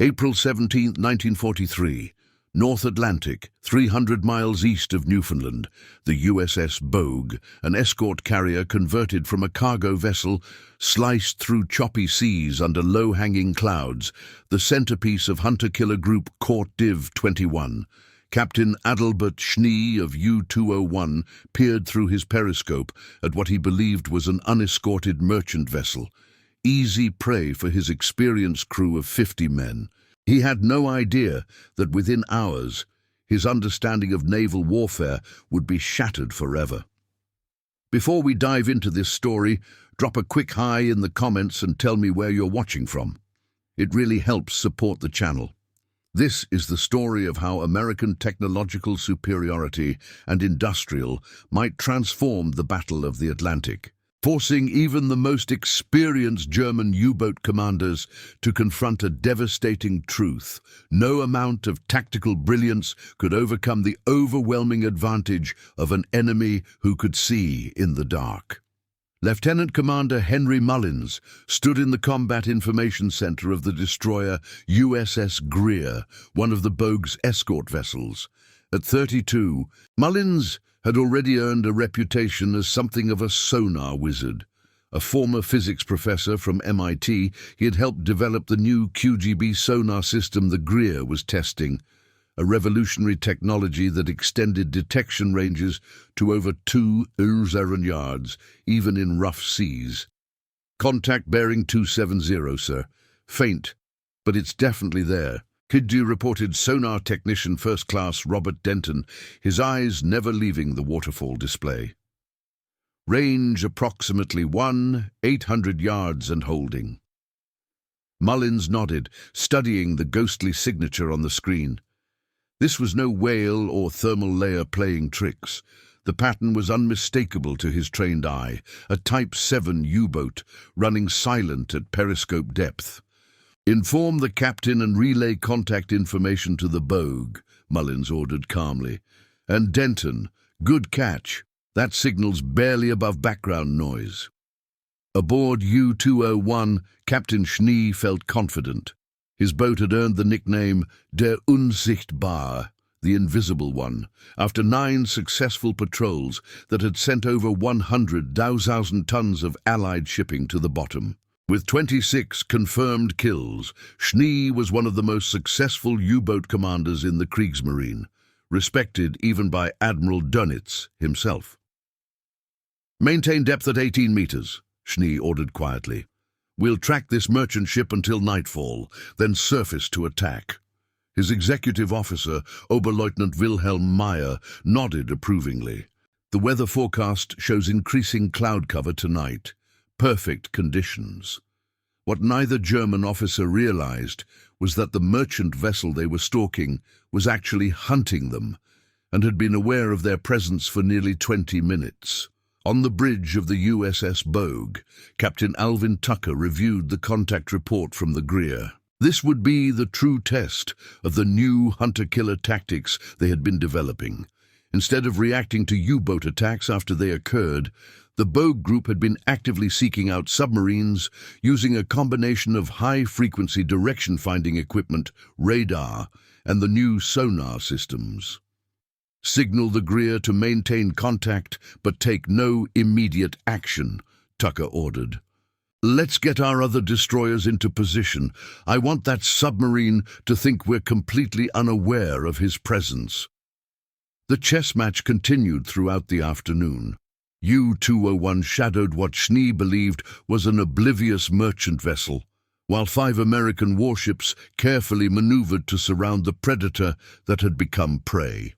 April 17, 1943. North Atlantic, 300 miles east of Newfoundland, the USS Bogue, an escort carrier converted from a cargo vessel, sliced through choppy seas under low-hanging clouds, the centerpiece of hunter-killer group Court Div 21. Captain Adalbert Schnee of U-201 peered through his periscope at what he believed was an unescorted merchant vessel, easy prey for his experienced crew of 50 men. He had no idea that within hours, his understanding of naval warfare would be shattered forever. Before we dive into this story, drop a quick hi in the comments and tell me where you're watching from. It really helps support the channel. This is the story of how American technological superiority and industrial might transform the Battle of the Atlantic, forcing even the most experienced German U-boat commanders to confront a devastating truth. No amount of tactical brilliance could overcome the overwhelming advantage of an enemy who could see in the dark. Lieutenant Commander Henry Mullins stood in the Combat Information Center of the destroyer USS Greer, one of the Bogue's escort vessels. At 32, Mullins had already earned a reputation as something of a sonar wizard. A former physics professor from MIT, he had helped develop the new QGB sonar system the Greer was testing, a revolutionary technology that extended detection ranges to over 2,000 yards, even in rough seas. Contact bearing 270, sir. Faint, but it's definitely there. Kiddu reported sonar technician first class Robert Denton, his eyes never leaving the waterfall display. Range approximately 800 yards and holding. Mullins nodded, studying the ghostly signature on the screen. This was no whale or thermal layer playing tricks. The pattern was unmistakable to his trained eye, a Type 7 U-boat running silent at periscope depth. Inform the captain and relay contact information to the Bogue, Mullins ordered calmly. And Denton, good catch. That signal's barely above background noise. Aboard U-201, Captain Schnee felt confident. His boat had earned the nickname Der Unsichtbar, the Invisible One, after 9 successful patrols that had sent over 100,000 tons of Allied shipping to the bottom. With 26 confirmed kills, Schnee was one of the most successful U-boat commanders in the Kriegsmarine, respected even by Admiral Dönitz himself. Maintain depth at 18 meters, Schnee ordered quietly. We'll track this merchant ship until nightfall, then surface to attack. His executive officer, Oberleutnant Wilhelm Meyer, nodded approvingly. The weather forecast shows increasing cloud cover tonight. Perfect conditions. What neither German officer realized was that the merchant vessel they were stalking was actually hunting them, and had been aware of their presence for nearly 20 minutes. On the bridge of the USS Bogue, Captain Alvin Tucker reviewed the contact report from the Greer. This would be the true test of the new hunter-killer tactics they had been developing. Instead of reacting to U-boat attacks after they occurred, the Bogue group had been actively seeking out submarines using a combination of high-frequency direction-finding equipment, radar, and the new sonar systems. Signal the Greer to maintain contact, but take no immediate action, Tucker ordered. Let's get our other destroyers into position. I want that submarine to think we're completely unaware of his presence. The chess match continued throughout the afternoon. U-201 shadowed what Schnee believed was an oblivious merchant vessel, while 5 American warships carefully maneuvered to surround the predator that had become prey.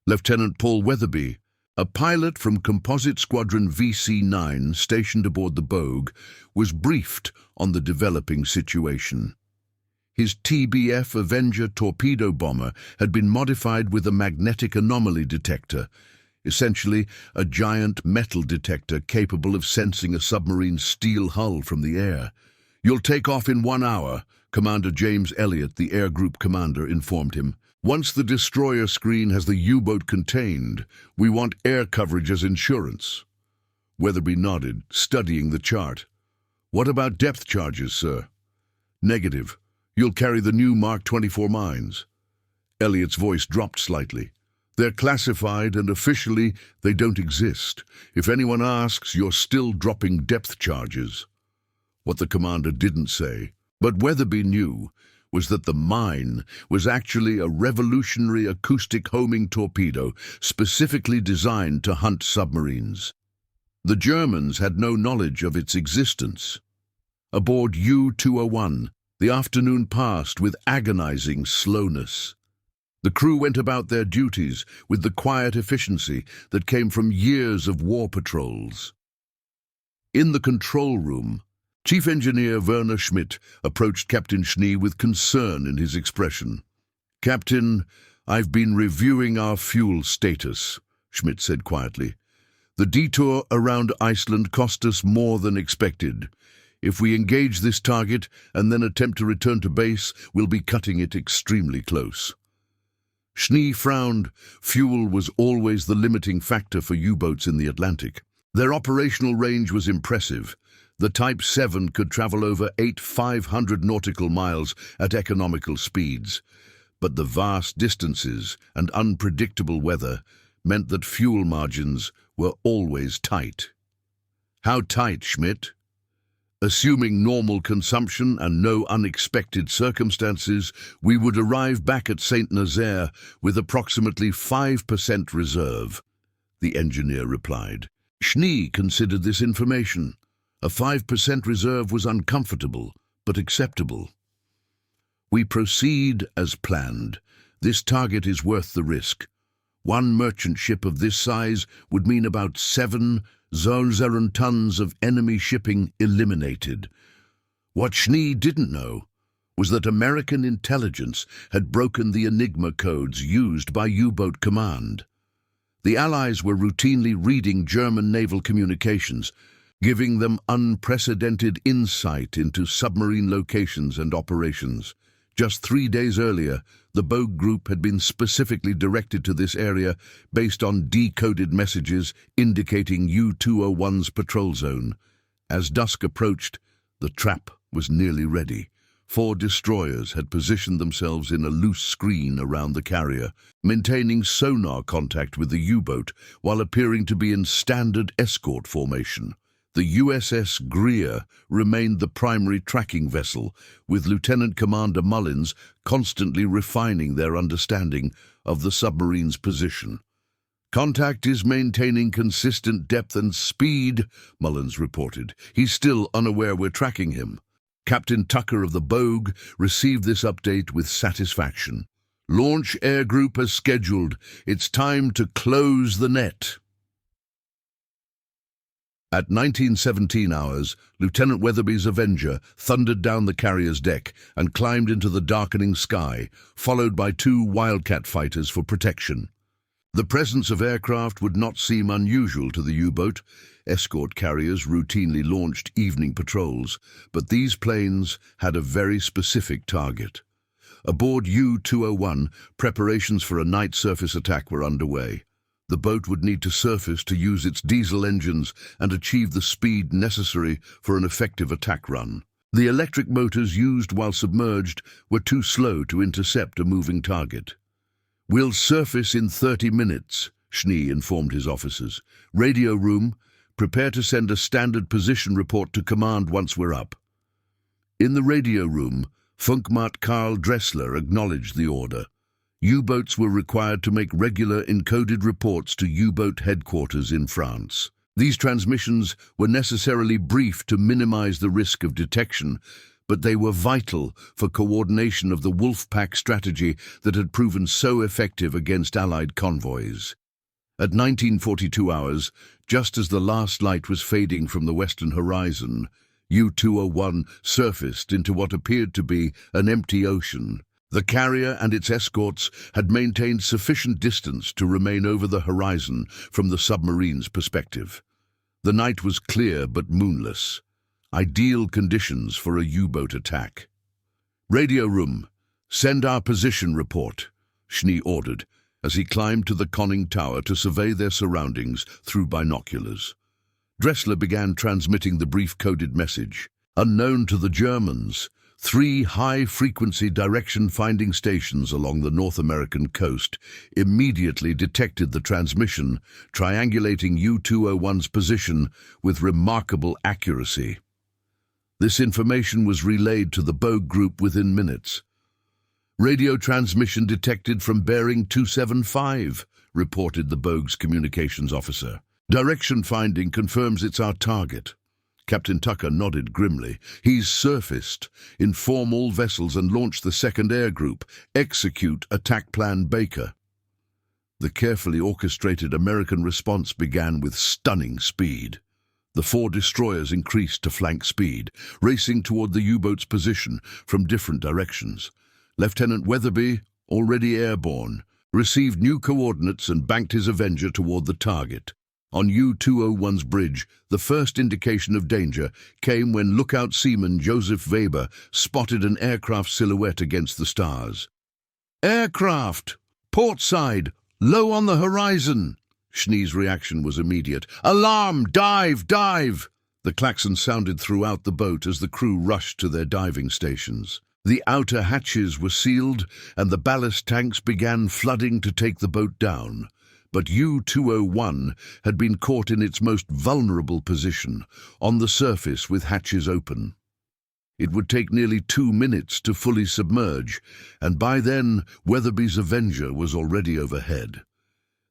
Lieutenant Paul Weatherby, a pilot from Composite Squadron VC-9 stationed aboard the Bogue, was briefed on the developing situation. His TBF Avenger torpedo bomber had been modified with a magnetic anomaly detector, essentially a giant metal detector capable of sensing a submarine's steel hull from the air. You'll take off in 1 hour, Commander James Elliott, the air group commander, informed him. Once the destroyer screen has the U-boat contained, we want air coverage as insurance. Weatherby nodded, studying the chart. What about depth charges, sir? Negative. You'll carry the new Mark 24 mines. Elliot's voice dropped slightly. They're classified and officially they don't exist. If anyone asks, you're still dropping depth charges. What the commander didn't say, but Weatherby knew, was that the mine was actually a revolutionary acoustic homing torpedo specifically designed to hunt submarines. The Germans had no knowledge of its existence. Aboard U-201, the afternoon passed with agonizing slowness. The crew went about their duties with the quiet efficiency that came from years of war patrols. In the control room, Chief Engineer Werner Schmidt approached Captain Schnee with concern in his expression. "Captain, I've been reviewing our fuel status," Schmidt said quietly. "The detour around Iceland cost us more than expected. If we engage this target and then attempt to return to base, we'll be cutting it extremely close." Schnee frowned. Fuel was always the limiting factor for U-boats in the Atlantic. Their operational range was impressive. The Type 7 could travel over 500 nautical miles at economical speeds, but the vast distances and unpredictable weather meant that fuel margins were always tight. How tight, Schmidt? Assuming normal consumption and no unexpected circumstances, we would arrive back at St. Nazaire with approximately 5% reserve, the engineer replied. Schnee considered this information. A 5% reserve was uncomfortable, but acceptable. "We proceed as planned. This target is worth the risk. One merchant ship of this size would mean about 7 Zollzeren tons of enemy shipping eliminated." What Schnee didn't know was that American intelligence had broken the Enigma codes used by U-boat command. The Allies were routinely reading German naval communications, giving them unprecedented insight into submarine locations and operations. Just 3 days earlier, the Bogue Group had been specifically directed to this area based on decoded messages indicating U-201's patrol zone. As dusk approached, the trap was nearly ready. 4 destroyers had positioned themselves in a loose screen around the carrier, maintaining sonar contact with the U-boat while appearing to be in standard escort formation. The USS Greer remained the primary tracking vessel, with Lieutenant Commander Mullins constantly refining their understanding of the submarine's position. "Contact is maintaining consistent depth and speed," Mullins reported. "He's still unaware we're tracking him." Captain Tucker of the Bogue received this update with satisfaction. "Launch Air Group as scheduled. It's time to close the net." At 1917 hours, Lieutenant Weatherby's Avenger thundered down the carrier's deck and climbed into the darkening sky, followed by 2 Wildcat fighters for protection. The presence of aircraft would not seem unusual to the U-boat. Escort carriers routinely launched evening patrols, but these planes had a very specific target. Aboard U-201, preparations for a night surface attack were underway. The boat would need to surface to use its diesel engines and achieve the speed necessary for an effective attack run. The electric motors used while submerged were too slow to intercept a moving target. "We'll surface in 30 minutes, Schnee informed his officers. "Radio room, prepare to send a standard position report to command once we're up." In the radio room, Funkmacht Karl Dressler acknowledged the order. U-boats were required to make regular encoded reports to U-boat headquarters in France. These transmissions were necessarily brief to minimize the risk of detection, but they were vital for coordination of the Wolfpack strategy that had proven so effective against Allied convoys. At 1942 hours, just as the last light was fading from the western horizon, U-201 surfaced into what appeared to be an empty ocean. The carrier and its escorts had maintained sufficient distance to remain over the horizon from the submarine's perspective. The night was clear but moonless, ideal conditions for a U-boat attack. "Radio room, send our position report," Schnee ordered, as he climbed to the conning tower to survey their surroundings through binoculars. Dressler began transmitting the brief coded message. Unknown to the Germans, 3 high-frequency direction-finding stations along the North American coast immediately detected the transmission, triangulating U-201's position with remarkable accuracy. This information was relayed to the Bogue Group within minutes. "Radio transmission detected from bearing 275, reported the Bogue's communications officer. "Direction finding confirms it's our target." Captain Tucker nodded grimly. "He's surfaced. Inform all vessels and launch the second air group. Execute Attack Plan Baker." The carefully orchestrated American response began with stunning speed. The 4 destroyers increased to flank speed, racing toward the U-boat's position from different directions. Lieutenant Weatherby, already airborne, received new coordinates and banked his Avenger toward the target. On U-201's bridge, the first indication of danger came when lookout seaman Joseph Weber spotted an aircraft silhouette against the stars. "Aircraft! Port side! Low on the horizon!" Schnee's reaction was immediate. "Alarm! Dive! Dive!" The klaxon sounded throughout the boat as the crew rushed to their diving stations. The outer hatches were sealed, and the ballast tanks began flooding to take the boat down. But U-201 had been caught in its most vulnerable position, on the surface with hatches open. It would take nearly 2 minutes to fully submerge, and by then Weatherby's Avenger was already overhead.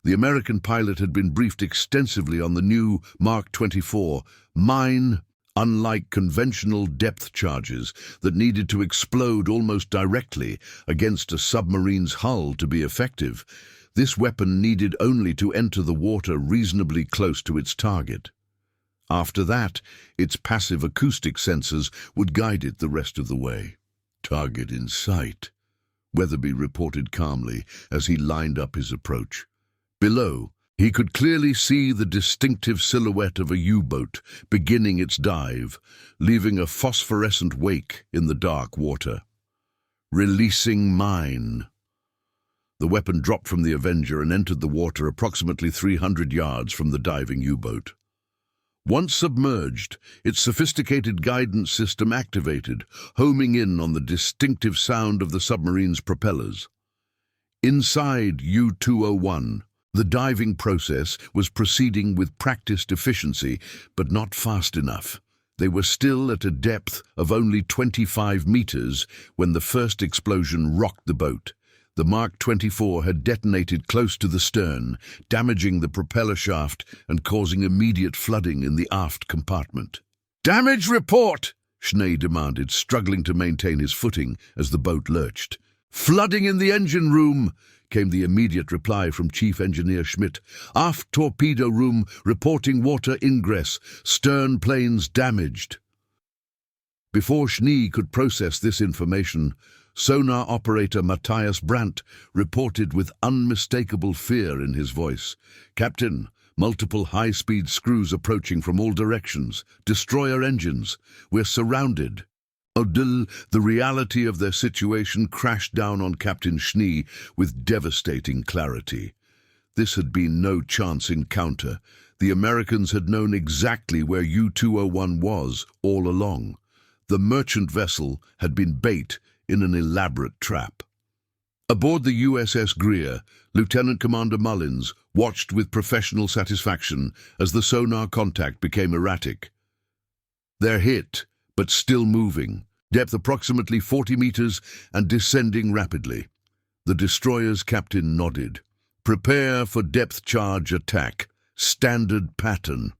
The American pilot had been briefed extensively on the new Mark 24 mine, unlike conventional depth charges that needed to explode almost directly against a submarine's hull to be effective. This weapon needed only to enter the water reasonably close to its target. After that, its passive acoustic sensors would guide it the rest of the way. "Target in sight," Weatherby reported calmly as he lined up his approach. Below, he could clearly see the distinctive silhouette of a U-boat beginning its dive, leaving a phosphorescent wake in the dark water. "Releasing mine." The weapon dropped from the Avenger and entered the water approximately 300 yards from the diving U-boat. Once submerged, its sophisticated guidance system activated, homing in on the distinctive sound of the submarine's propellers. Inside U-201, the diving process was proceeding with practiced efficiency, but not fast enough. They were still at a depth of only 25 meters when the first explosion rocked the boat. The Mark 24 had detonated close to the stern, damaging the propeller shaft and causing immediate flooding in the aft compartment. "Damage report!" Schnee demanded, struggling to maintain his footing as the boat lurched. "Flooding in the engine room," came the immediate reply from Chief Engineer Schmidt. "Aft torpedo room reporting water ingress. Stern planes damaged." Before Schnee could process this information, Sonar operator Matthias Brandt reported with unmistakable fear in his voice. "Captain, multiple high-speed screws approaching from all directions. Destroyer engines. We're surrounded." The reality of their situation crashed down on Captain Schnee with devastating clarity. This had been no chance encounter. The Americans had known exactly where U-201 was all along. The merchant vessel had been bait in an elaborate trap. Aboard the USS Greer, Lieutenant Commander Mullins watched with professional satisfaction as the sonar contact became erratic. "They're hit, but still moving. Depth approximately 40 meters and descending rapidly." The destroyer's captain nodded. "Prepare for depth charge attack. Standard pattern."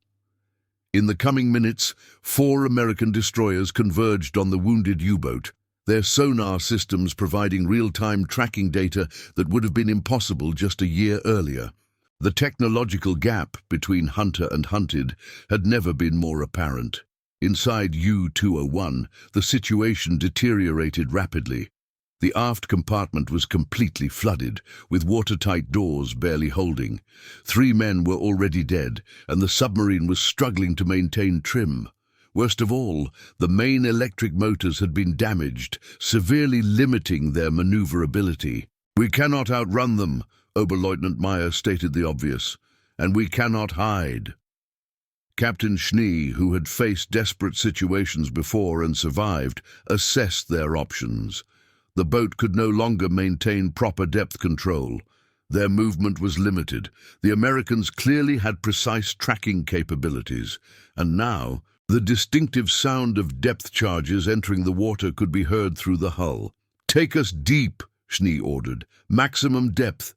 In the coming minutes, 4 American destroyers converged on the wounded U-boat, their sonar systems providing real-time tracking data that would have been impossible just a year earlier. The technological gap between hunter and hunted had never been more apparent. Inside U-201, the situation deteriorated rapidly. The aft compartment was completely flooded, with watertight doors barely holding. 3 men were already dead, and the submarine was struggling to maintain trim. Worst of all, the main electric motors had been damaged, severely limiting their maneuverability. "We cannot outrun them," Oberleutnant Meyer stated the obvious, "and we cannot hide." Captain Schnee, who had faced desperate situations before and survived, assessed their options. The boat could no longer maintain proper depth control. Their movement was limited. The Americans clearly had precise tracking capabilities, and now the distinctive sound of depth charges entering the water could be heard through the hull. "Take us deep," Schnee ordered. "Maximum depth."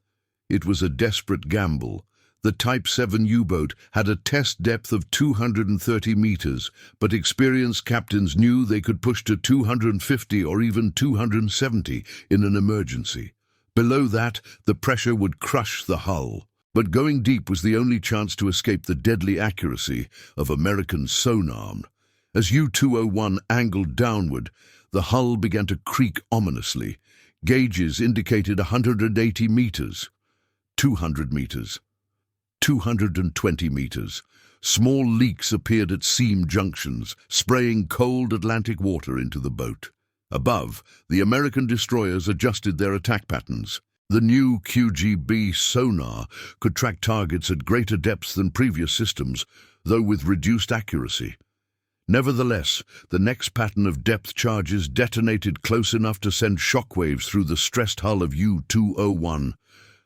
It was a desperate gamble. The Type 7 U-boat had a test depth of 230 meters, but experienced captains knew they could push to 250 or even 270 in an emergency. Below that, the pressure would crush the hull. But going deep was the only chance to escape the deadly accuracy of American sonar. As U-201 angled downward, the hull began to creak ominously. Gauges indicated 180 meters, 200 meters, 220 meters. Small leaks appeared at seam junctions, spraying cold Atlantic water into the boat. Above, the American destroyers adjusted their attack patterns. The new QGB sonar could track targets at greater depths than previous systems, though with reduced accuracy. Nevertheless, the next pattern of depth charges detonated close enough to send shockwaves through the stressed hull of U-201.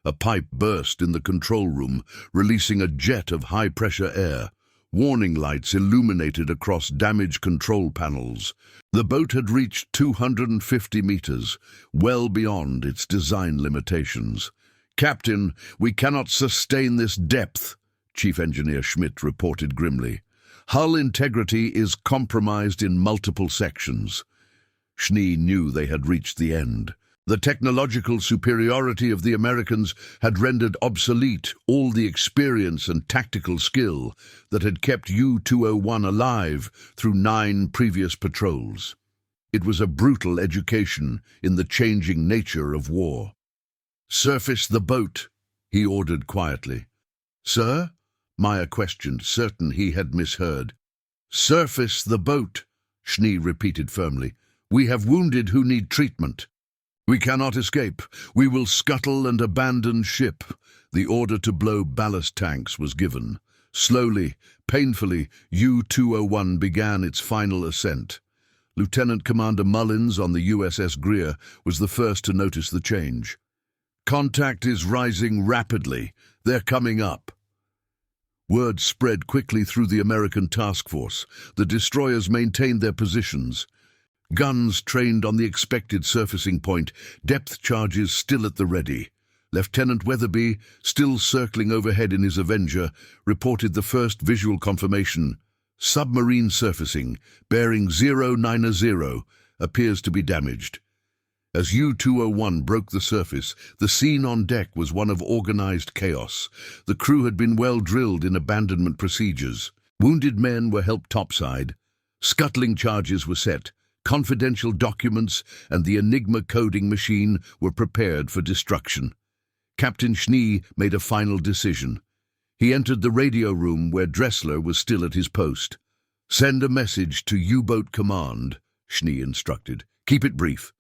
A pipe burst in the control room, releasing a jet of high-pressure air. Warning lights illuminated across damaged control panels. The boat had reached 250 meters, well beyond its design limitations. "Captain, we cannot sustain this depth," Chief Engineer Schmidt reported grimly. "Hull integrity is compromised in multiple sections." Schnee knew they had reached the end. The technological superiority of the Americans had rendered obsolete all the experience and tactical skill that had kept U-201 alive through 9 previous patrols. It was a brutal education in the changing nature of war. "Surface the boat," he ordered quietly. "Sir?" Meyer questioned, certain he had misheard. "Surface the boat," Schnee repeated firmly. "We have wounded who need treatment." "We cannot escape. We will scuttle and abandon ship." The order to blow ballast tanks was given. Slowly, painfully, U-201 began its final ascent. Lieutenant Commander Mullins on the USS Greer was the first to notice the change. "Contact is rising rapidly. They're coming up." Word spread quickly through the American task force. The destroyers maintained their positions. Guns trained on the expected surfacing point, depth charges still at the ready. Lieutenant Weatherby, still circling overhead in his Avenger, reported the first visual confirmation. "Submarine surfacing, bearing 090, appears to be damaged." As U-201 broke the surface, the scene on deck was one of organized chaos. The crew had been well drilled in abandonment procedures. Wounded men were helped topside. Scuttling charges were set. Confidential documents and the Enigma coding machine were prepared for destruction. Captain Schnee made a final decision. He entered the radio room where Dressler was still at his post. "Send a message to U-boat command," Schnee instructed. "Keep it brief."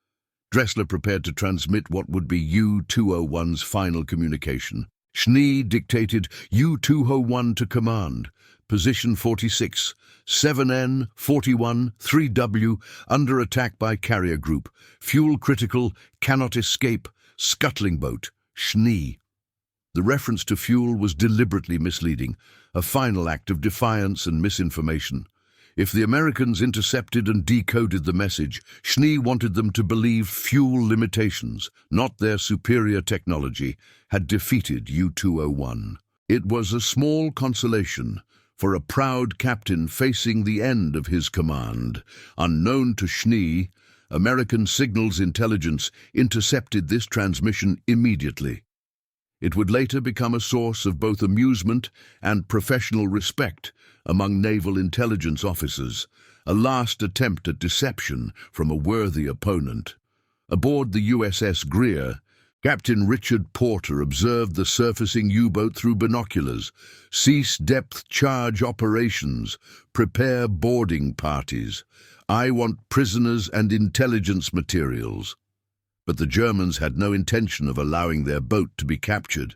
Dressler prepared to transmit what would be U-201's final communication. Schnee dictated U-201 to command. Position 46, 7N, 41, 3W, under attack by carrier group. Fuel critical, cannot escape, scuttling boat, Schnee. The reference to fuel was deliberately misleading, a final act of defiance and misinformation. If the Americans intercepted and decoded the message, Schnee wanted them to believe fuel limitations, not their superior technology, had defeated U-201. It was a small consolation for a proud captain facing the end of his command. Unknown to Schnee, American signals intelligence intercepted this transmission immediately. It would later become a source of both amusement and professional respect among naval intelligence officers, a last attempt at deception from a worthy opponent. Aboard the USS Greer, Captain Richard Porter observed the surfacing U-boat through binoculars. "Cease depth charge operations. Prepare boarding parties. I want prisoners and intelligence materials." But the Germans had no intention of allowing their boat to be captured.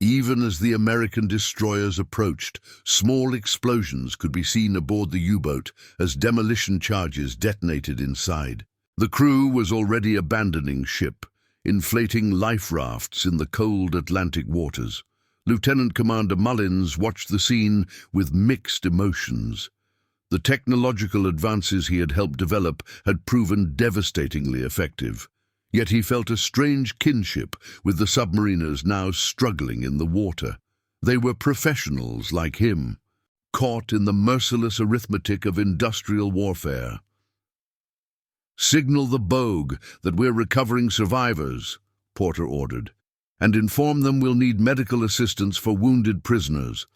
Even as the American destroyers approached, small explosions could be seen aboard the U-boat as demolition charges detonated inside. The crew was already abandoning ship, inflating life rafts in the cold Atlantic waters. Lieutenant Commander Mullins watched the scene with mixed emotions. The technological advances he had helped develop had proven devastatingly effective. Yet he felt a strange kinship with the submariners now struggling in the water. They were professionals like him, caught in the merciless arithmetic of industrial warfare. "Signal the Bogue that we're recovering survivors," Porter ordered, "and inform them we'll need medical assistance for wounded prisoners."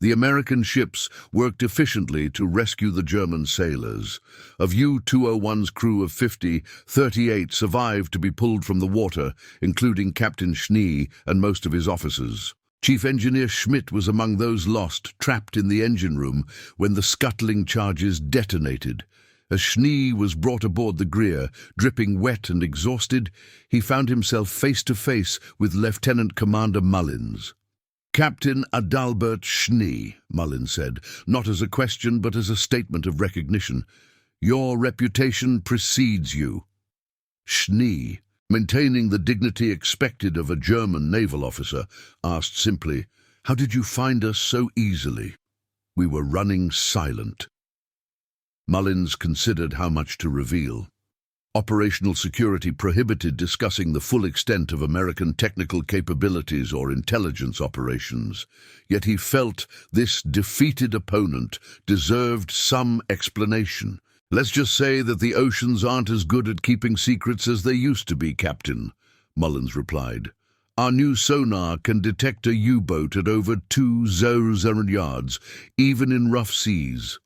The American ships worked efficiently to rescue the German sailors. Of U-201's crew of 50, 38 survived to be pulled from the water, including Captain Schnee and most of his officers. Chief Engineer Schmidt was among those lost, trapped in the engine room when the scuttling charges detonated. As Schnee was brought aboard the Greer, dripping wet and exhausted, he found himself face to face with Lieutenant Commander Mullins. "Captain Adalbert Schnee," Mullins said, not as a question but as a statement of recognition. "Your reputation precedes you." Schnee, maintaining the dignity expected of a German naval officer, asked simply, "How did you find us so easily?" "We were running silent." Mullins considered how much to reveal. Operational security prohibited discussing the full extent of American technical capabilities or intelligence operations, yet he felt this defeated opponent deserved some explanation. "Let's just say that the oceans aren't as good at keeping secrets as they used to be, Captain," Mullins replied. "Our new sonar can detect a U-boat at over 2,000 yards, even in rough seas."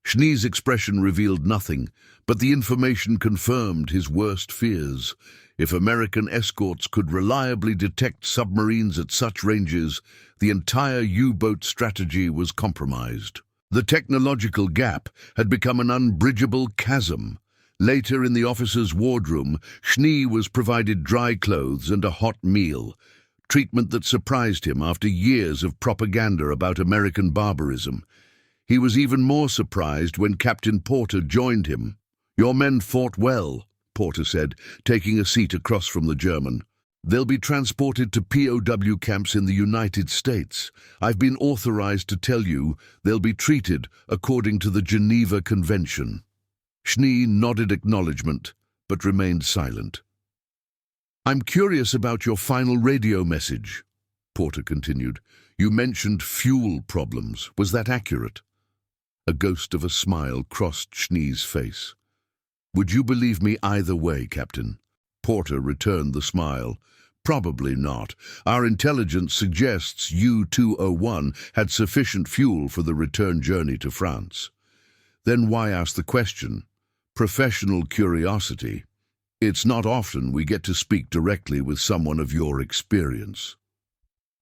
Schnee's expression revealed nothing, but the information confirmed his worst fears. If American escorts could reliably detect submarines at such ranges, the entire U-boat strategy was compromised. The technological gap had become an unbridgeable chasm. Later in the officer's wardroom, Schnee was provided dry clothes and a hot meal, treatment that surprised him after years of propaganda about American barbarism. He was even more surprised when Captain Porter joined him. "Your men fought well," Porter said, taking a seat across from the German. "They'll be transported to POW camps in the United States. I've been authorized to tell you they'll be treated according to the Geneva Convention." Schnee nodded acknowledgement, but remained silent. "I'm curious about your final radio message," Porter continued. "You mentioned fuel problems. Was that accurate?" A ghost of a smile crossed Schnee's face. "Would you believe me either way, Captain?" Porter returned the smile. "Probably not. Our intelligence suggests U-201 had sufficient fuel for the return journey to France." "Then why ask the question?" "Professional curiosity. It's not often we get to speak directly with someone of your experience."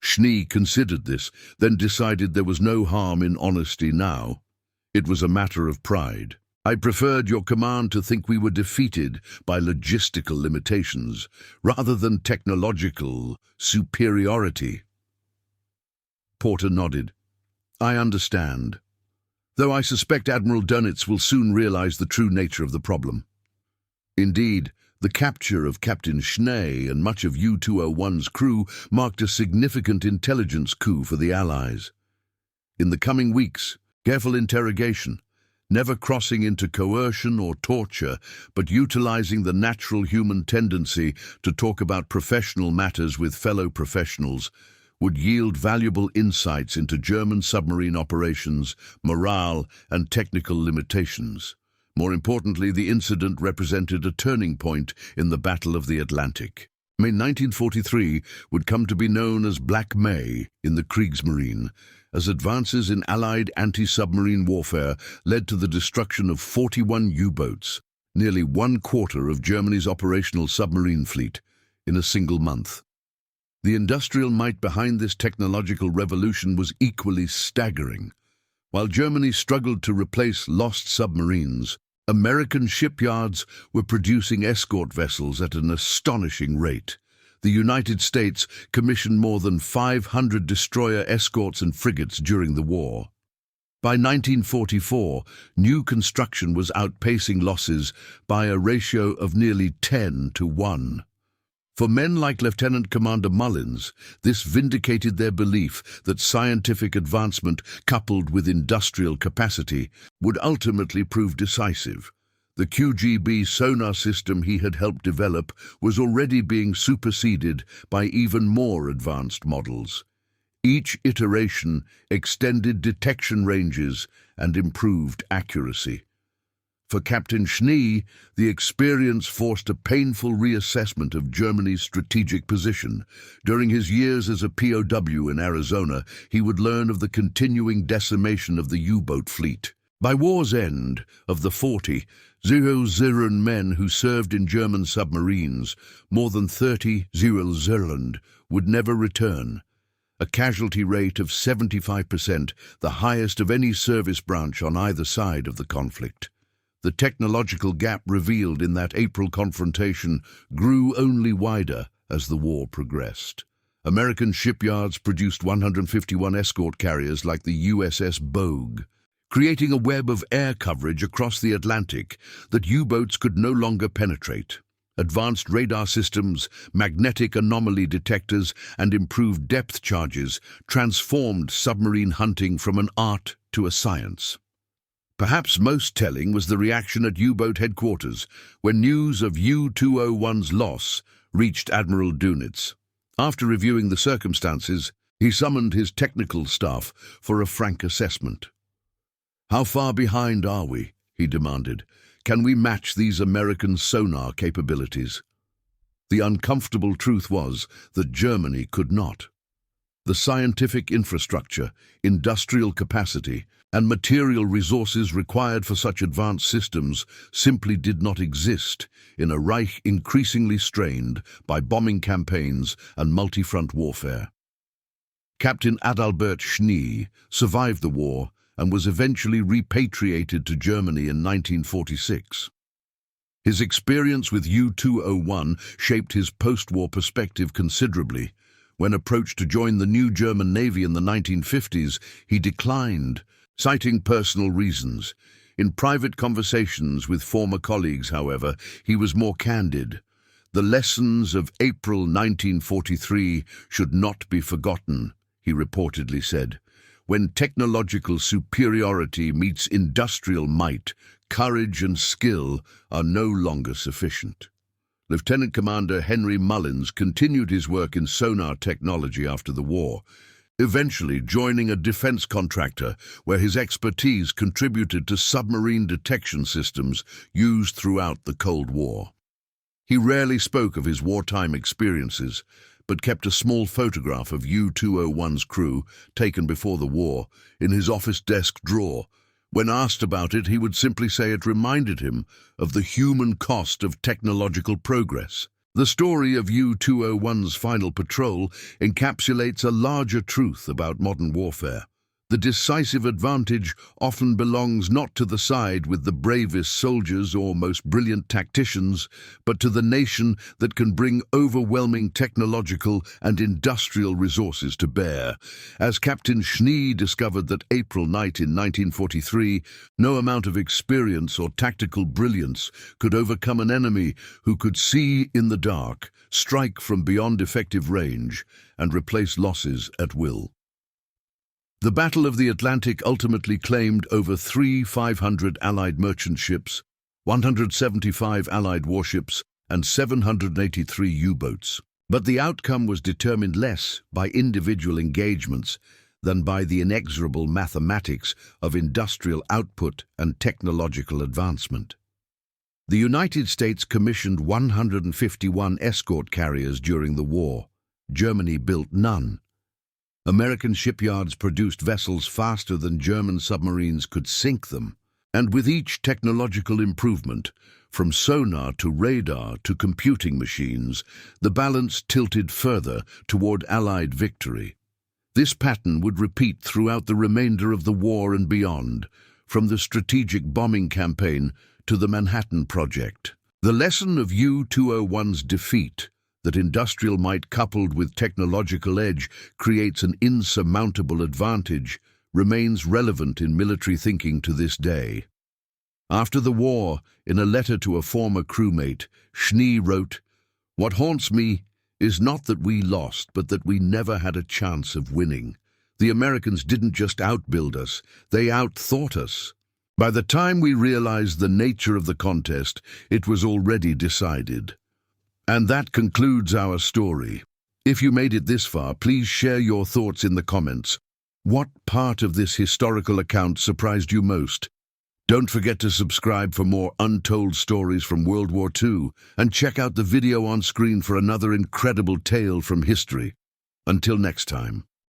Schnee considered this, then decided there was no harm in honesty now. It was a matter of pride. "I preferred your command to think we were defeated by logistical limitations, rather than technological superiority." Porter nodded. "I understand. Though I suspect Admiral Dönitz will soon realize the true nature of the problem." Indeed, the capture of Captain Schnee and much of U-201's crew marked a significant intelligence coup for the Allies. In the coming weeks, careful interrogation, never crossing into coercion or torture, but utilizing the natural human tendency to talk about professional matters with fellow professionals, would yield valuable insights into German submarine operations, morale, and technical limitations. More importantly, the incident represented a turning point in the Battle of the Atlantic. May 1943 would come to be known as Black May in the Kriegsmarine, as advances in Allied anti-submarine warfare led to the destruction of 41 U-boats, nearly 1/4 of Germany's operational submarine fleet, in a single month. The industrial might behind this technological revolution was equally staggering. While Germany struggled to replace lost submarines, American shipyards were producing escort vessels at an astonishing rate. The United States commissioned more than 500 destroyer escorts and frigates during the war. By 1944, new construction was outpacing losses by a ratio of nearly 10 to 1. For men like Lieutenant Commander Mullins, this vindicated their belief that scientific advancement coupled with industrial capacity would ultimately prove decisive. The QGB sonar system he had helped develop was already being superseded by even more advanced models. Each iteration extended detection ranges and improved accuracy. For Captain Schnee, the experience forced a painful reassessment of Germany's strategic position. During his years as a POW in Arizona, he would learn of the continuing decimation of the U-boat fleet. By war's end, of the 40,000 men who served in German submarines, more than 30,000 would never return. A casualty rate of 75%, the highest of any service branch on either side of the conflict. The technological gap revealed in that April confrontation grew only wider as the war progressed. American shipyards produced 151 escort carriers like the USS Bogue, creating a web of air coverage across the Atlantic that U-boats could no longer penetrate. Advanced radar systems, magnetic anomaly detectors, and improved depth charges transformed submarine hunting from an art to a science. Perhaps most telling was the reaction at U-boat headquarters when news of U-201's loss reached Admiral Dönitz. After reviewing the circumstances, he summoned his technical staff for a frank assessment. "How far behind are we?" he demanded. "Can we match these American sonar capabilities?" The uncomfortable truth was that Germany could not. The scientific infrastructure, industrial capacity, and material resources required for such advanced systems simply did not exist in a Reich increasingly strained by bombing campaigns and multi-front warfare. Captain Adalbert Schnee survived the war and was eventually repatriated to Germany in 1946. His experience with U-201 shaped his post-war perspective considerably. When approached to join the new German Navy in the 1950s, he declined, citing personal reasons. In private conversations with former colleagues, however, he was more candid. "The lessons of April 1943 should not be forgotten," he reportedly said. "When technological superiority meets industrial might, courage and skill are no longer sufficient." Lieutenant Commander Henry Mullins continued his work in sonar technology after the war, eventually joining a defense contractor where his expertise contributed to submarine detection systems used throughout the Cold War. He rarely spoke of his wartime experiences, but kept a small photograph of U-201's crew, taken before the war, in his office desk drawer. When asked about it, he would simply say it reminded him of the human cost of technological progress. The story of U-201's final patrol encapsulates a larger truth about modern warfare. The decisive advantage often belongs not to the side with the bravest soldiers or most brilliant tacticians, but to the nation that can bring overwhelming technological and industrial resources to bear. As Captain Schnee discovered that April night in 1943, no amount of experience or tactical brilliance could overcome an enemy who could see in the dark, strike from beyond effective range, and replace losses at will. The Battle of the Atlantic ultimately claimed over 500 Allied merchant ships, 175 Allied warships, and 783 U-boats. But the outcome was determined less by individual engagements than by the inexorable mathematics of industrial output and technological advancement. The United States commissioned 151 escort carriers during the war. Germany built none. American shipyards produced vessels faster than German submarines could sink them, and with each technological improvement, from sonar to radar to computing machines, the balance tilted further toward Allied victory. This pattern would repeat throughout the remainder of the war and beyond, from the strategic bombing campaign to the Manhattan Project. The lesson of U-201's defeat, that industrial might coupled with technological edge creates an insurmountable advantage remains relevant in military thinking to this day. After the war, in a letter to a former crewmate, Schnee wrote, "What haunts me is not that we lost, but that we never had a chance of winning. The Americans didn't just outbuild us, they outthought us. By the time we realized the nature of the contest, it was already decided." And that concludes our story. If you made it this far, please share your thoughts in the comments. What part of this historical account surprised you most? Don't forget to subscribe for more untold stories from World War II, and check out the video on screen for another incredible tale from history. Until next time.